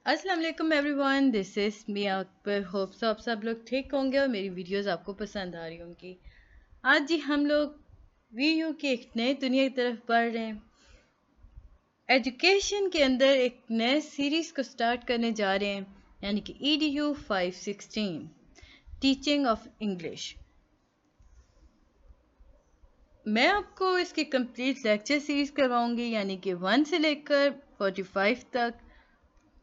अस्सलाम वालेकुम everyone, this is me Akbar. Hope so आप सब लोग ठीक होंगे और मेरी वीडियोस आपको पसंद आ रही होंगी। आज जी हम लोग वीयू की एक नई दुनिया की तरफ बढ़ रहे हैं। एजुकेशन के अंदर एक नए सीरीज़ को स्टार्ट करने जा रहे हैं, यानी कि EDU 516 टीचिंग ऑफ इंग्लिश। मैं आपको इसकी कंप्लीट लेक्चर सीरीज़ करवाऊंगी, यानी कि 1 से लेकर 45 तक।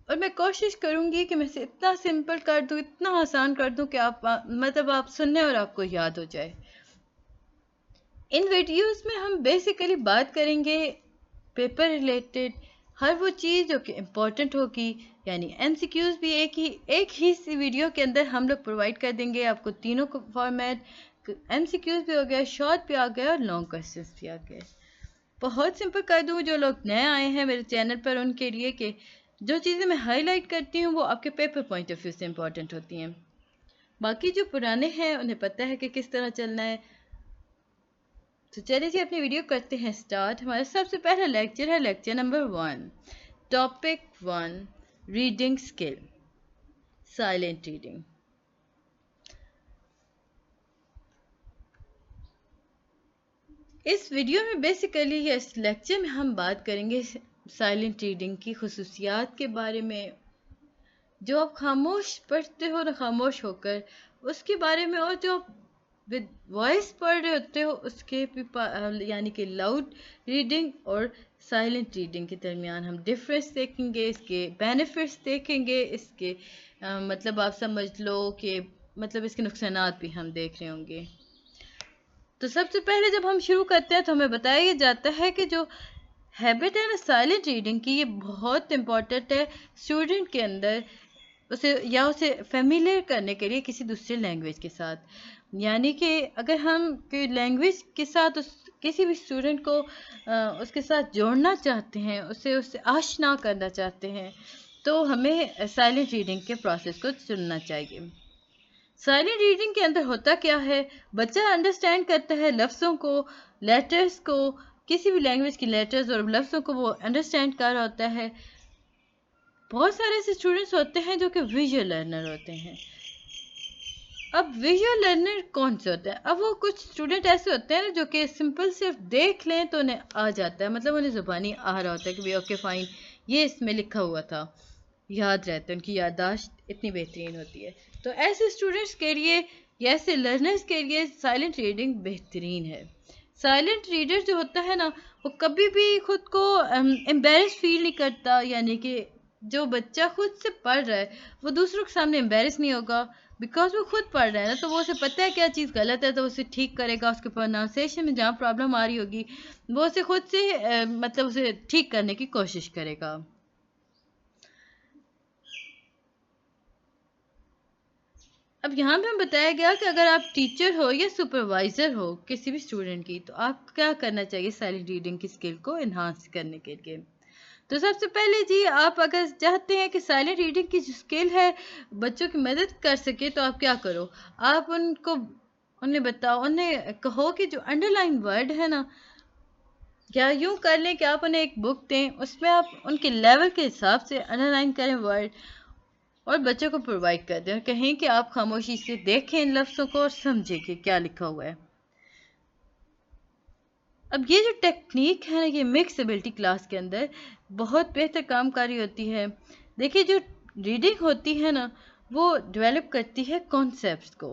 और मैं कोशिश करूंगी कि मैं इसे इतना सिंपल कर दूं, इतना आसान कर दूं कि आप सुनने और आपको याद हो जाए। इन वीडियोस में हम बेसिकली बात करेंगे पेपर रिलेटेड हर वो चीज़ जो कि इम्पोर्टेंट होगी, यानी MCQs भी एक ही सी वीडियो के अंदर हम लोग प्रोवाइड कर देंगे आपको। तीनों को फॉर्मेट, MCQs भी हो गया, शॉर्ट भी आ गया और लॉन्ग क्वेश्चंस भी आ गए। बहुत सिंपल कर दूँ जो लोग नए आए हैं मेरे चैनल पर उनके लिए, कि जो चीज़ें मैं हाईलाइट करती हूँ वो आपके पेपर पॉइंट ऑफ व्यू से इम्पॉर्टेंट होती हैं। बाकी जो पुराने हैं उन्हें पता है कि किस तरह चलना है। तो चलिए जी अपनी वीडियो करते हैं स्टार्ट। हमारा सबसे पहला लेक्चर है lecture number 1, topic 1, reading skill, silent reading. इस वीडियो में बेसिकली या इस लेक्चर में हम बात करेंगे साइलेंट रीडिंग की खुसूसियात के बारे में, जो आप खामोश पढ़ते हो ना खामोश होकर उसके बारे में, और जो आप विद वॉइस पढ़ रहे होते हो उसके भी, यानी कि लाउड रीडिंग और साइलेंट रीडिंग के दरमियान हम डिफरेंस देखेंगे, इसके बेनिफिट्स देखेंगे, इसके मतलब आप समझ लो कि मतलब इसके नुकसानात भी हम देख रहे होंगे। तो सबसे पहले जब हम शुरू करते हैं तो हमें बताया जाता है कि जो हैबिट है ना साइलेंट रीडिंग की, ये बहुत इम्पॉर्टेंट है स्टूडेंट के अंदर, उसे फेमिलियर करने के लिए किसी दूसरे लैंग्वेज के साथ। यानी कि अगर हम कोई लैंग्वेज के साथ किसी भी स्टूडेंट को उसके साथ जोड़ना चाहते हैं, उससे आशना करना चाहते हैं, तो हमें साइलेंट रीडिंग के प्रोसेस को चुनना चाहिए। साइलेंट रीडिंग के अंदर होता क्या है, बच्चा अंडरस्टैंड करता है लफ्ज़ों को, लेटर्स को, किसी भी लैंग्वेज की लेटर्स और लफ्ज़ों को वो अंडरस्टैंड कर रहा होता है। बहुत सारे ऐसे स्टूडेंट्स होते हैं जो कि विजुअल लर्नर होते हैं। अब विजुअल लर्नर कौन से होते हैं? अब वो कुछ स्टूडेंट ऐसे होते हैं ना जो कि सिंपल सिर्फ देख लें तो उन्हें आ जाता है, मतलब उन्हें ज़ुबानी आ रहा होता है कि भाई ओके फाइन ये इसमें लिखा हुआ था, याद रहता है, उनकी याददाश्त इतनी बेहतरीन होती है। तो ऐसे स्टूडेंट्स के लिए या ऐसे लर्नर्स के लिए साइलेंट रीडिंग बेहतरीन है। साइलेंट रीडर जो होता है ना, वो कभी भी खुद को एम्बेरस फील नहीं करता, यानी कि जो बच्चा खुद से पढ़ रहा है वो दूसरों के सामने एम्बेरस नहीं होगा, बिकॉज वो खुद पढ़ रहा है ना, तो वो उसे पता है क्या चीज़ गलत है, तो उसे ठीक करेगा। उसके प्रोनाउंसिएशन में जहाँ प्रॉब्लम आ रही होगी वो उसे खुद से मतलब उसे ठीक करने की कोशिश करेगा। अब यहाँ पे हम बताया गया कि अगर आप टीचर हो या सुपरवाइज़र हो किसी भी स्टूडेंट की, तो आप क्या करना चाहिए साइलेंट रीडिंग की स्किल को इन्हांस करने के लिए। तो सबसे पहले जी, आप अगर चाहते हैं कि साइलेंट रीडिंग की जो स्किल है बच्चों की मदद कर सके, तो आप क्या करो, आप उन्हें बताओ, उन्हें कहो कि जो अंडरलाइन वर्ड है ना, या यूँ कर लें कि आप उन्हें एक बुक दें, उसमें आप उनके लेवल के हिसाब से अंडरलाइन करें वर्ड और बच्चों को प्रोवाइड कर दें, और कहें कि आप खामोशी से देखें इन लफ्ज़ों को और समझें कि क्या लिखा हुआ है। अब ये जो टेक्निक है ना, ये मिक्स एबिलिटी क्लास के अंदर बहुत बेहतर कामकारी होती है। देखिए जो रीडिंग होती है ना, वो डेवलप करती है कॉन्सेप्ट्स को।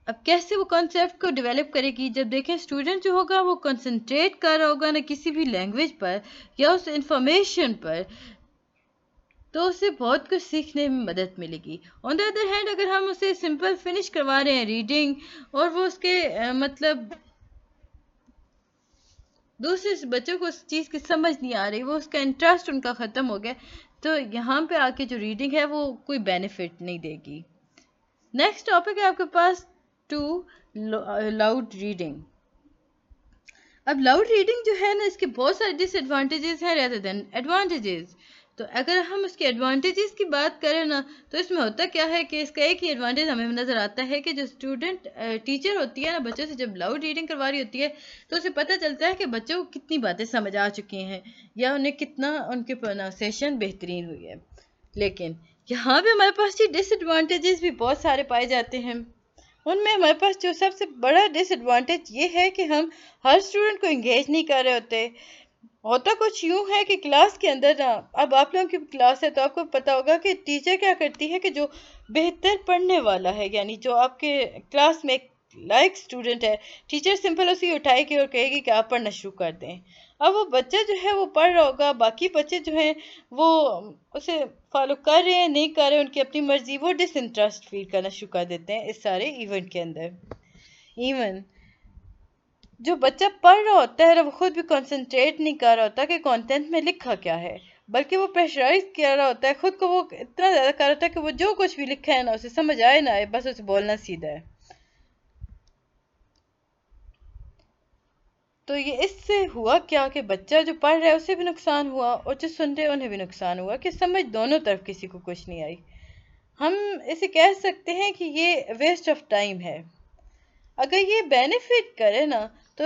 अब कैसे वो कॉन्सेप्ट को डेवलप करेगी, जब देखें स्टूडेंट जो होगा वो कंसंट्रेट कर रहा होगा ना किसी भी लैंग्वेज पर या उस इंफॉर्मेशन पर, तो उसे बहुत कुछ सीखने में मदद मिलेगी। ऑन द अदर हैंड अगर हम उसे सिंपल फिनिश करवा रहे हैं रीडिंग, और वो उसके मतलब दूसरे बच्चों को उस चीज़ की समझ नहीं आ रही, वो उसका इंटरेस्ट उनका ख़त्म हो गया, तो यहाँ पे आके जो रीडिंग है वो कोई बेनिफिट नहीं देगी। नेक्स्ट टॉपिक है आपके पास 2, लाउड रीडिंग। अब लाउड रीडिंग जो है ना, इसके बहुत सारे डिसएडवांटेजेस हैं रेदर देन एडवांटेजेस। तो अगर हम उसके एडवांटेजेस की बात करें ना, तो इसमें होता क्या है कि इसका एक ही एडवांटेज हमें नज़र आता है कि जो स्टूडेंट टीचर होती है ना, बच्चों से जब लाउड रीडिंग करवा रही होती है तो उसे पता चलता है कि बच्चों को कितनी बातें समझ आ चुकी हैं या उन्हें कितना उनकी प्रोनाउंसिएशन बेहतरीन हुई है। लेकिन यहाँ भी हमारे पास ये डिसएडवांटेजेस भी बहुत सारे पाए जाते हैं। उनमें हमारे पास जो सबसे बड़ा डिसएडवांटेज ये है कि हम हर स्टूडेंट को इंगेज नहीं कर रहे होते। होता कुछ यूं है कि क्लास के अंदर ना, अब आप लोगों की क्लास है तो आपको पता होगा कि टीचर क्या करती है कि जो बेहतर पढ़ने वाला है, यानी जो आपके क्लास में एक लाइक स्टूडेंट है, टीचर सिंपल उसे उठाएगी और कहेगी कि आप पढ़ना शुरू कर दें। अब वो बच्चा जो है वो पढ़ रहा होगा, बाकी बच्चे जो हैं वो उसे फॉलो कर रहे हैं नहीं कर रहे, उनकी अपनी मर्जी, वो डिसइंटरेस्ट फील करना शुरू कर देते हैं इस सारे इवेंट के अंदर। इवन जो बच्चा पढ़ रहा होता है वो खुद भी कंसंट्रेट नहीं कर रहा होता कि कंटेंट में लिखा क्या है, बल्कि वो प्रेशराइज कर रहा होता है खुद को, वो इतना ज़्यादा कर रहा होता है कि वो जो कुछ भी लिखा है ना उसे समझ आए ना आए, बस उसे बोलना सीधा है। तो ये इससे हुआ क्या कि बच्चा जो पढ़ रहा है उसे भी नुकसान हुआ और जो सुन रहे हैं उन्हें भी नुकसान हुआ, कि समझ दोनों तरफ किसी को कुछ नहीं आई। हम इसे कह सकते हैं कि ये वेस्ट ऑफ टाइम है। अगर ये बेनिफिट करे ना, तो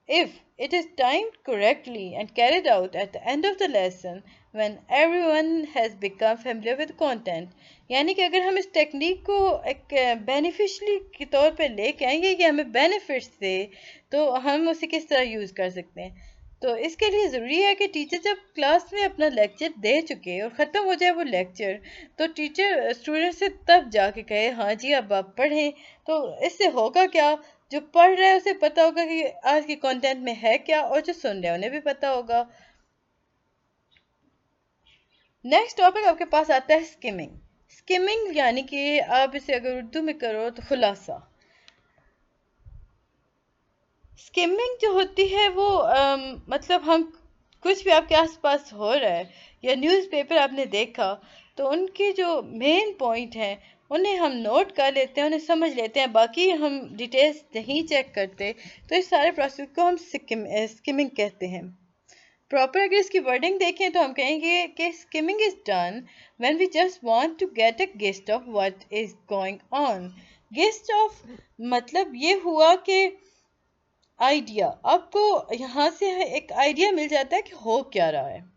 if it is timed correctly and carried out at the end of the lesson when everyone has become familiar with content, यानी कि अगर हम इस टेक्निक को एक बेनिफिशली के तौर पे लेके आएंगे कि हमें बेनिफिट्स दे, तो हम उसे किस तरह यूज़ कर सकते हैं। तो इसके लिए ज़रूरी है कि टीचर जब क्लास में अपना लेक्चर दे चुके और ख़त्म हो जाए वो लेक्चर, तो टीचर स्टूडेंट से तब जाके कहे हाँ जी अब आप पढ़ें। तो इससे होगा क्या, जो पढ़ रहा है उसे पता होगा कि आज के कंटेंट में है क्या, और जो सुन रहे हैं उन्हें भी पता होगा। नेक्स्ट टॉपिक आपके पास आता है स्किमिंग। स्किमिंग यानी कि आप इसे अगर उर्दू में करो तो खुलासा। स्किमिंग जो होती है वो मतलब हम कुछ भी आपके आसपास हो रहा है या न्यूज़पेपर आपने देखा, तो उनके जो मेन पॉइंट हैं उन्हें हम नोट कर लेते हैं, उन्हें समझ लेते हैं, बाकी हम डिटेल्स नहीं चेक करते। तो इस सारे प्रोसेस को हम स्किमिंग कहते हैं। प्रॉपर अगर इसकी वर्डिंग देखें तो हम कहेंगे कि skimming is done when we just want to get a gist of what is going on. Gist of मतलब ये हुआ कि आइडिया, आपको यहाँ से एक आइडिया मिल जाता है कि हो क्या रहा है।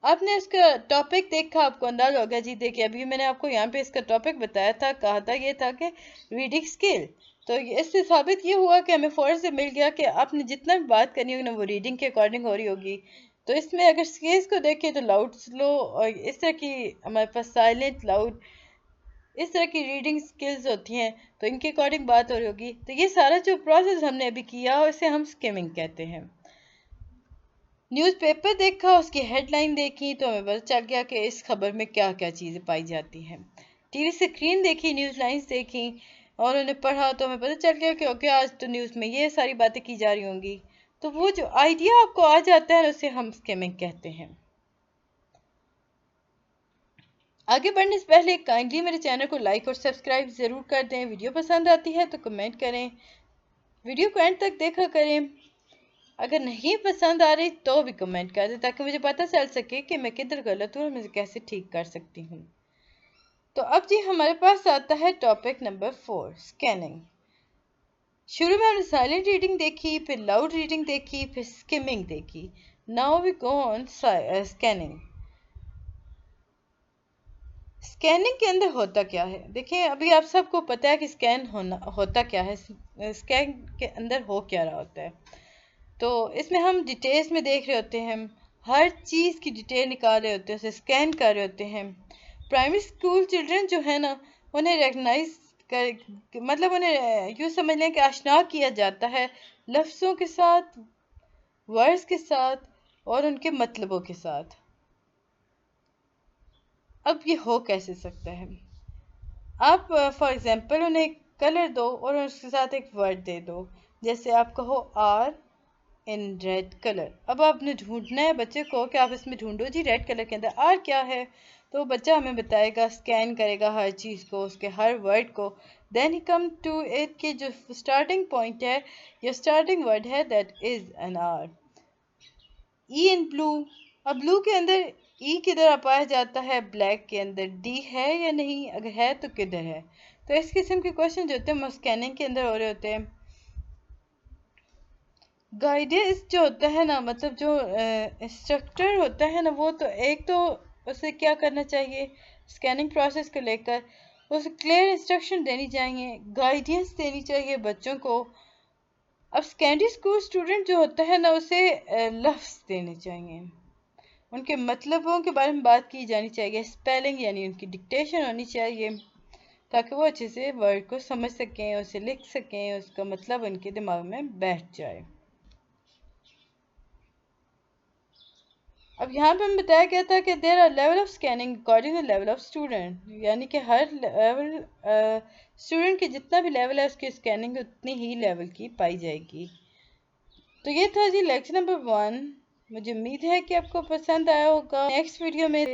आपने इसका टॉपिक देखा, आपको अंदाजा होगा जी। देखिए अभी मैंने आपको यहाँ पे इसका टॉपिक बताया था, कहा था ये था कि रीडिंग स्किल। तो इससे साबित ये हुआ कि हमें फौरन से मिल गया कि आपने जितना भी बात करनी होगी ना वो रीडिंग के अकॉर्डिंग हो रही होगी। तो इसमें अगर स्केल्स को देखें तो लाउड, स्लो और इस तरह की हमारे पास साइलेंट, लाउड, इस तरह की रीडिंग स्किल्स होती हैं, तो इनके अकॉर्डिंग बात हो रही होगी। तो ये सारा जो प्रोसेस हमने अभी किया इसे हम स्किमिंग कहते हैं। न्यूज़पेपर देखा, उसकी हेडलाइन देखी तो हमें पता चल गया कि इस खबर में क्या क्या चीज़ें पाई जाती हैं। टीवी स्क्रीन देखी, न्यूज़ लाइन्स देखी और उन्हें पढ़ा तो हमें पता चल गया कि ओके आज तो न्यूज़ में ये सारी बातें की जा रही होंगी। तो वो जो आइडिया आपको आ जाता है उसे हम स्किमिंग कहते हैं। आगे बढ़ने से पहले काइंडली मेरे चैनल को लाइक और सब्सक्राइब ज़रूर कर दें। वीडियो पसंद आती है तो कमेंट करें, वीडियो को एंड तक देखा करें। अगर नहीं पसंद आ रही तो भी कमेंट कर दें ताकि मुझे पता चल सके कि मैं किधर गलत हूँ और मुझे कैसे ठीक कर सकती हूँ। तो अब जी हमारे पास आता है टॉपिक नंबर 4, स्कैनिंग। शुरू में हमने साइलेंट रीडिंग देखी, फिर लाउड रीडिंग देखी, फिर स्किमिंग देखी। Now we go on scanning. Scanning के अंदर होता क्या है, देखिए अभी आप सबको पता है कि स्कैन होता क्या है, स्कैन के अंदर हो क्या रहा होता है। तो इसमें हम डिटेल्स में देख रहे होते हैं, हर चीज़ की डिटेल निकाल रहे होते हैं, उसे स्कैन कर रहे होते हैं। प्राइमरी स्कूल चिल्ड्रन जो है ना, उन्हें रिकग्नाइज कर, मतलब उन्हें यूँ समझ लें कि आशना किया जाता है लफ्ज़ों के साथ, वर्ड्स के साथ और उनके मतलबों के साथ। अब ये हो कैसे सकता है, आप फॉर एग्जांपल उन्हें कलर दो और उसके साथ एक वर्ड दे दो, जैसे आप कहो आर इन रेड कलर। अब आपने ढूंढना है बच्चे को कि आप इसमें ढूंढो जी रेड कलर के अंदर आर क्या है। तो बच्चा हमें बताएगा, स्कैन करेगा हर चीज़ को, उसके हर वर्ड को। देन ही कम टू इट कि जो स्टार्टिंग पॉइंट है या स्टार्टिंग वर्ड है that is N R. E in blue, अब ब्लू के अंदर ई किधर पाया जाता है, ब्लैक के अंदर डी है या नहीं, अगर है तो किधर है। तो इस किस्म के क्वेश्चन जो होते हैं स्कैनिंग के अंदर हो रहे होते हैं। गाइडेंस जो होता है ना, मतलब जो इंस्ट्रक्टर होता है ना, वो तो एक तो उसे क्या करना चाहिए, स्कैनिंग प्रोसेस को लेकर उसे क्लियर इंस्ट्रक्शन देनी चाहिए, गाइडेंस देनी चाहिए बच्चों को। अब सेकेंडरी स्कूल स्टूडेंट जो होता है ना, उसे लफ्ज़ देने चाहिए, उनके मतलबों के बारे में बात की जानी चाहिए, स्पेलिंग यानी उनकी डिक्टेशन होनी चाहिए, ताकि वो अच्छे से वर्ड को समझ सकें, उसे लिख सकें, उसका मतलब उनके दिमाग में बैठ जाए। अब यहाँ पे हमें बताया गया था कि there are level of scanning according to level of student, यानी कि हर लेवल स्टूडेंट की जितना भी लेवल है उसकी स्कैनिंग उतनी ही लेवल की पाई जाएगी। तो ये था जी लेक्चर नंबर 1। मुझे उम्मीद है कि आपको पसंद आया होगा। नेक्स्ट वीडियो में